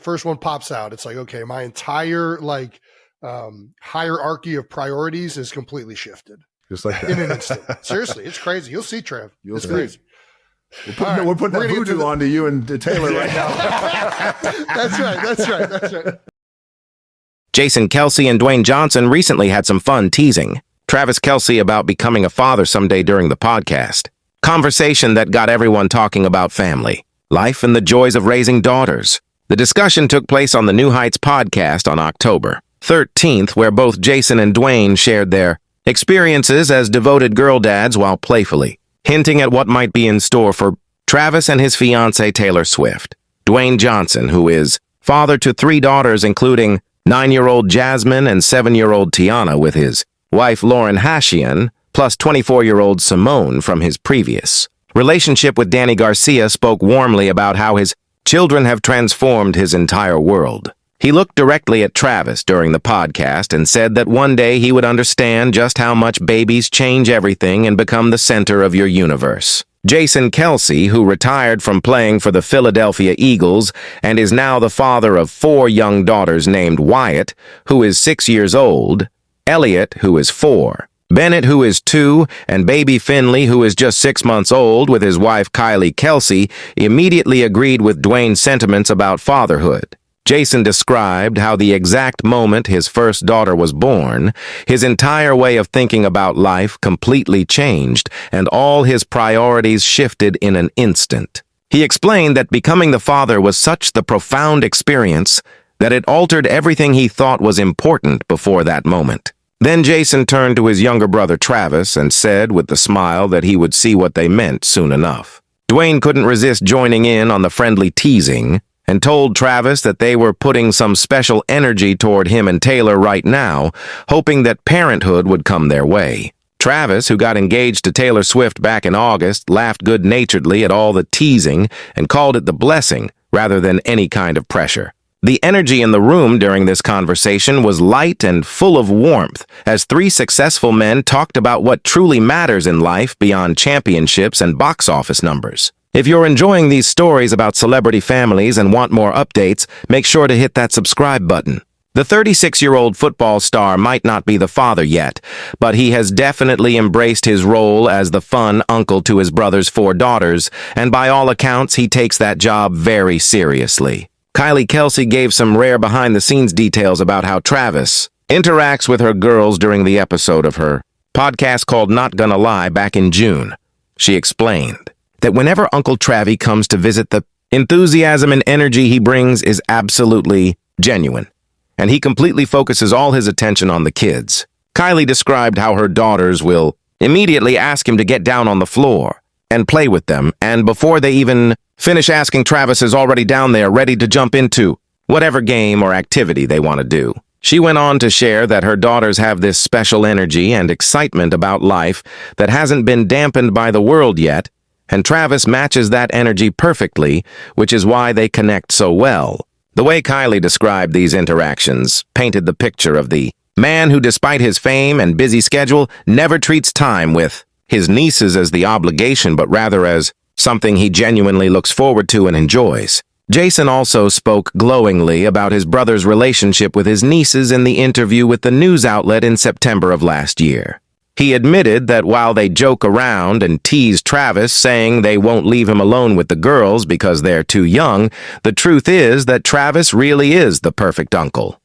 first one pops out. It's like, okay, my entire hierarchy of priorities is completely shifted. Just like that. In an instant. Seriously, it's crazy. You'll see, Trev. It's crazy. We're putting that voodoo onto you and Taylor right now. That's right. Jason Kelce and Dwayne Johnson recently had some fun teasing Travis Kelce about becoming a father someday during the podcast. Conversation that got everyone talking about family, life, and the joys of raising daughters. The discussion took place on the New Heights podcast on October 13th, where both Jason and Dwayne shared their experiences as devoted girl dads while playfully hinting at what might be in store for Travis and his fiancée Taylor Swift. Dwayne Johnson, who is father to 3 daughters, including 9-year-old Jasmine and 7-year-old Tiana, with his wife Lauren Hashian, plus 24-year-old Simone from his previous relationship with Danny Garcia, spoke warmly about how his children have transformed his entire world. He looked directly at Travis during the podcast and said that one day he would understand just how much babies change everything and become the center of your universe. Jason Kelce, who retired from playing for the Philadelphia Eagles and is now the father of 4 young daughters named Wyatt, who is 6 years old, Elliot, who is 4, Bennett, who is 2, and baby Finley, who is just 6 months old, with his wife Kylie Kelce, immediately agreed with Dwayne's sentiments about fatherhood. Jason described how the exact moment his first daughter was born, his entire way of thinking about life completely changed, and all his priorities shifted in an instant. He explained that becoming the father was such the profound experience that it altered everything he thought was important before that moment. Then Jason turned to his younger brother Travis and said with a smile that he would see what they meant soon enough. Dwayne couldn't resist joining in on the friendly teasing, and told Travis that they were putting some special energy toward him and Taylor right now, hoping that parenthood would come their way. Travis, who got engaged to Taylor Swift back in August, laughed good-naturedly at all the teasing and called it the blessing rather than any kind of pressure. The energy in the room during this conversation was light and full of warmth as 3 successful men talked about what truly matters in life beyond championships and box office numbers. If you're enjoying these stories about celebrity families and want more updates, make sure to hit that subscribe button. The 36-year-old football star might not be the father yet, but he has definitely embraced his role as the fun uncle to his brother's 4 daughters, and by all accounts, he takes that job very seriously. Kylie Kelce gave some rare behind-the-scenes details about how Travis interacts with her girls during the episode of her podcast called Not Gonna Lie back in June. She explained that whenever Uncle Travie comes to visit, the enthusiasm and energy he brings is absolutely genuine, and he completely focuses all his attention on the kids. Kylie described how her daughters will immediately ask him to get down on the floor and play with them, and before they even finish asking, Travis is already down there ready to jump into whatever game or activity they want to do. She went on to share that her daughters have this special energy and excitement about life that hasn't been dampened by the world yet, and Travis matches that energy perfectly, which is why they connect so well. The way Kylie described these interactions painted the picture of the man who, despite his fame and busy schedule, never treats time with his nieces as the obligation, but rather as something he genuinely looks forward to and enjoys. Jason also spoke glowingly about his brother's relationship with his nieces in the interview with the news outlet in September of last year. He admitted that while they joke around and tease Travis, saying they won't leave him alone with the girls because they're too young, the truth is that Travis really is the perfect uncle.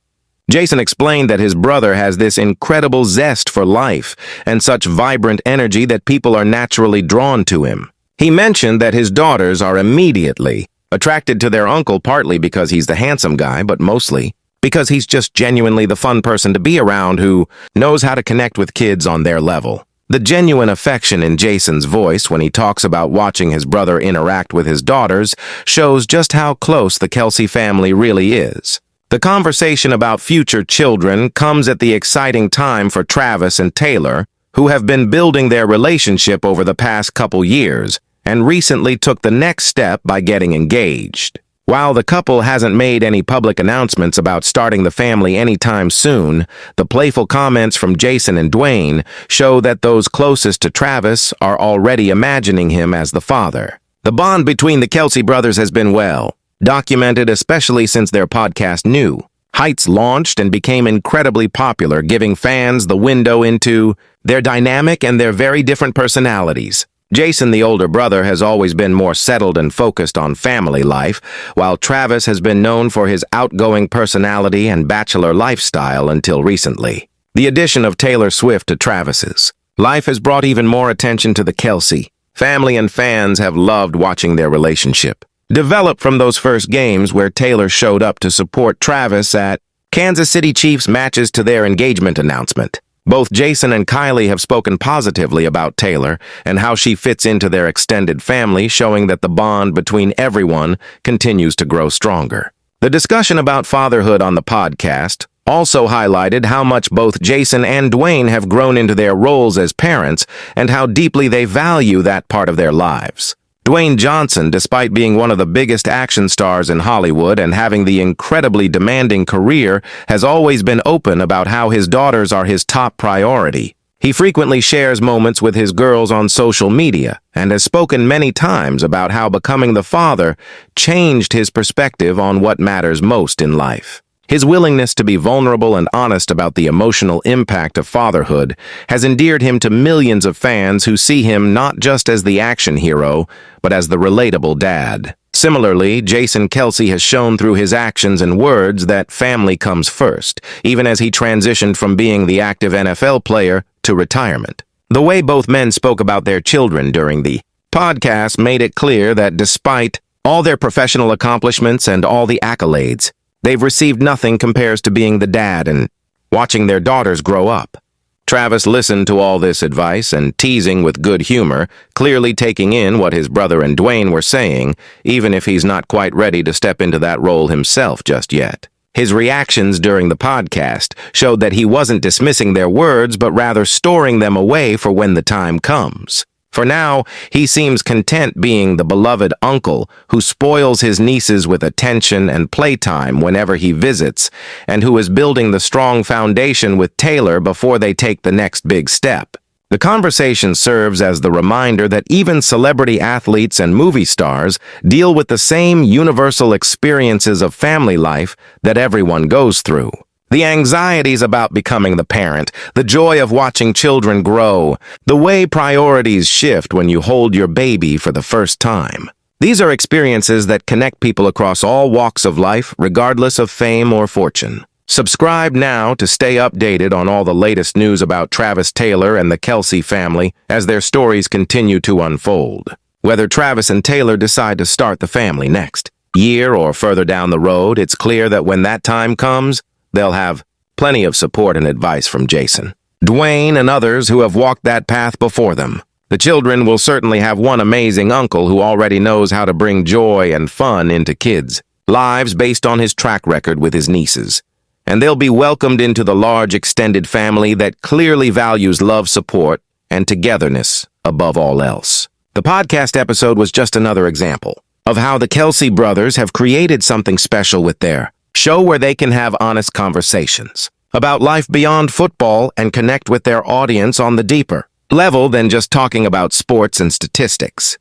Jason explained that his brother has this incredible zest for life and such vibrant energy that people are naturally drawn to him. He mentioned that his daughters are immediately attracted to their uncle, partly because he's the handsome guy, but mostly because he's just genuinely the fun person to be around who knows how to connect with kids on their level. The genuine affection in Jason's voice when he talks about watching his brother interact with his daughters shows just how close the Kelce family really is. The conversation about future children comes at the exciting time for Travis and Taylor, who have been building their relationship over the past couple years and recently took the next step by getting engaged. While the couple hasn't made any public announcements about starting the family anytime soon, the playful comments from Jason and Dwayne show that those closest to Travis are already imagining him as the father. The bond between the Kelce brothers has been, well, documented especially since their podcast New Heights launched and became incredibly popular, giving fans the window into their dynamic and their very different personalities. Jason, the older brother, has always been more settled and focused on family life, while Travis has been known for his outgoing personality and bachelor lifestyle until recently. The addition of Taylor Swift to Travis's life has brought even more attention to the Kelce family, and fans have loved watching their relationship develop from those first games where Taylor showed up to support Travis at Kansas City Chiefs matches to their engagement announcement. Both Jason and Kylie have spoken positively about Taylor and how she fits into their extended family, showing that the bond between everyone continues to grow stronger. The discussion about fatherhood on the podcast also highlighted how much both Jason and Dwayne have grown into their roles as parents and how deeply they value that part of their lives. Dwayne Johnson, despite being one of the biggest action stars in Hollywood and having the incredibly demanding career, has always been open about how his daughters are his top priority. He frequently shares moments with his girls on social media and has spoken many times about how becoming the father changed his perspective on what matters most in life. His willingness to be vulnerable and honest about the emotional impact of fatherhood has endeared him to millions of fans who see him not just as the action hero, but as the relatable dad. Similarly, Jason Kelce has shown through his actions and words that family comes first, even as he transitioned from being the active NFL player to retirement. The way both men spoke about their children during the podcast made it clear that despite all their professional accomplishments and all the accolades, they've received nothing compares to being the dad and watching their daughters grow up. Travis listened to all this advice and teasing with good humor, clearly taking in what his brother and Dwayne were saying, even if he's not quite ready to step into that role himself just yet. His reactions during the podcast showed that he wasn't dismissing their words, but rather storing them away for when the time comes. For now, he seems content being the beloved uncle who spoils his nieces with attention and playtime whenever he visits, and who is building the strong foundation with Taylor before they take the next big step. The conversation serves as the reminder that even celebrity athletes and movie stars deal with the same universal experiences of family life that everyone goes through. The anxieties about becoming the parent, the joy of watching children grow, the way priorities shift when you hold your baby for the first time. These are experiences that connect people across all walks of life, regardless of fame or fortune. Subscribe now to stay updated on all the latest news about Travis Taylor and the Kelce family as their stories continue to unfold. Whether Travis and Taylor decide to start the family next year or further down the road, it's clear that when that time comes, they'll have plenty of support and advice from Jason, Dwayne, and others who have walked that path before them. The children will certainly have one amazing uncle who already knows how to bring joy and fun into kids' lives based on his track record with his nieces. And they'll be welcomed into the large extended family that clearly values love, support, and togetherness above all else. The podcast episode was just another example of how the Kelce brothers have created something special with their show where they can have honest conversations about life beyond football and connect with their audience on the deeper level than just talking about sports and statistics.